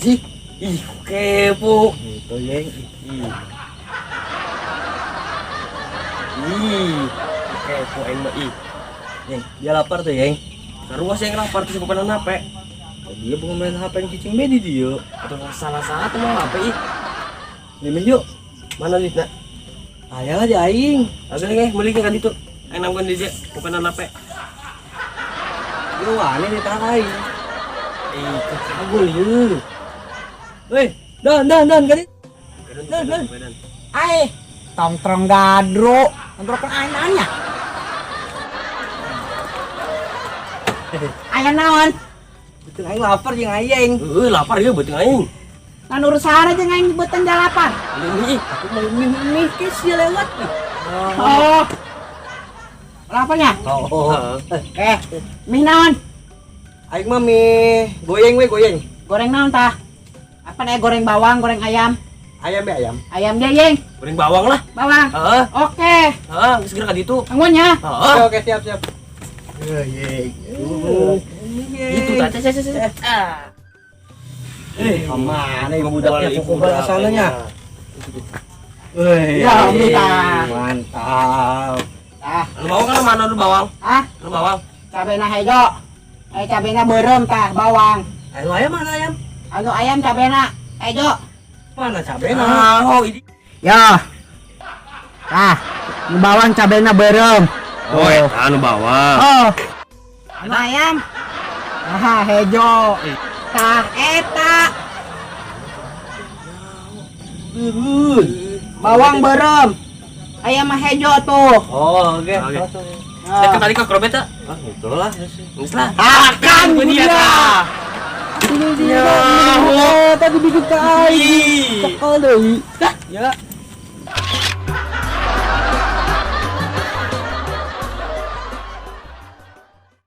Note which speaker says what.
Speaker 1: sih? Ih, kepo.
Speaker 2: Itu yang
Speaker 1: Kepo aing mah ih. Yang dia lapar tuh, yang. Karuas yang lapar tuh bukan HP.
Speaker 2: dia bukan main HP yang cicing bedi dia.
Speaker 1: Atau salah-salah tuh mau HP ih.
Speaker 2: Mimin yuk.
Speaker 1: Mana lihatna?
Speaker 2: Ayalah di aing.
Speaker 1: Agak nge, beli kan itu. Aing nanggung di dia bukan HP.
Speaker 2: Lu aneh di tangan aing.
Speaker 1: Kagul yeuh.
Speaker 2: Weh, dan kali.
Speaker 1: Dan.
Speaker 3: Ai, tongtrong gadro, tongtrong aing nanya. Aya naon?
Speaker 2: Betul aing lapar jeung aing.
Speaker 1: Lapar ya beuting aing.
Speaker 3: Kan urusana jeung aing beuteung jalapan.
Speaker 1: Ini aku mau mikir sih lewat.
Speaker 3: Oh. Laparnya?
Speaker 2: Oh.
Speaker 3: Mie naon?
Speaker 2: Aing mah mie goyeng we goyeng.
Speaker 3: Goreng naon tah? Apa nih goreng bawang, goreng ayam?
Speaker 2: Ayam be ayam.
Speaker 3: Ayam dia, Yeng.
Speaker 1: Goreng bawang lah.
Speaker 3: Bawang.
Speaker 1: Heeh.
Speaker 3: Oke.
Speaker 1: Heeh, segera ka ditu.
Speaker 3: Anggunnya.
Speaker 1: Heeh.
Speaker 2: Oke, siap.
Speaker 1: Itu tadi saya.
Speaker 2: Kemana ibu budaknya pukul asalnya?
Speaker 3: Ya, minta.
Speaker 2: Mantap.
Speaker 1: Lu bawang kan mana lu bawang?
Speaker 3: Ah,
Speaker 1: Lu bawang.
Speaker 3: cabena hejo. Cabena beureum tah bawang.
Speaker 2: Ayo ayam mana ayam?
Speaker 3: Anu ayam cabena hejo.
Speaker 2: Mana cabenya?
Speaker 1: Oh, ini.
Speaker 3: Ya. Tah, nu bawang cabena beureum.
Speaker 1: Oh, anu bawang.
Speaker 3: Oh. Anu ayam. Aha, hejo. Tah eta. Bawang beureum. Ayam mah hejo tuh.
Speaker 2: Oh, oke.
Speaker 1: Dekat tadi ke krobet tak?
Speaker 2: Itulah.
Speaker 1: Geus lah.
Speaker 3: Akan
Speaker 1: dia.
Speaker 3: Ini dia. Tadi bikin ka aing. Cekal deui.
Speaker 2: Ya.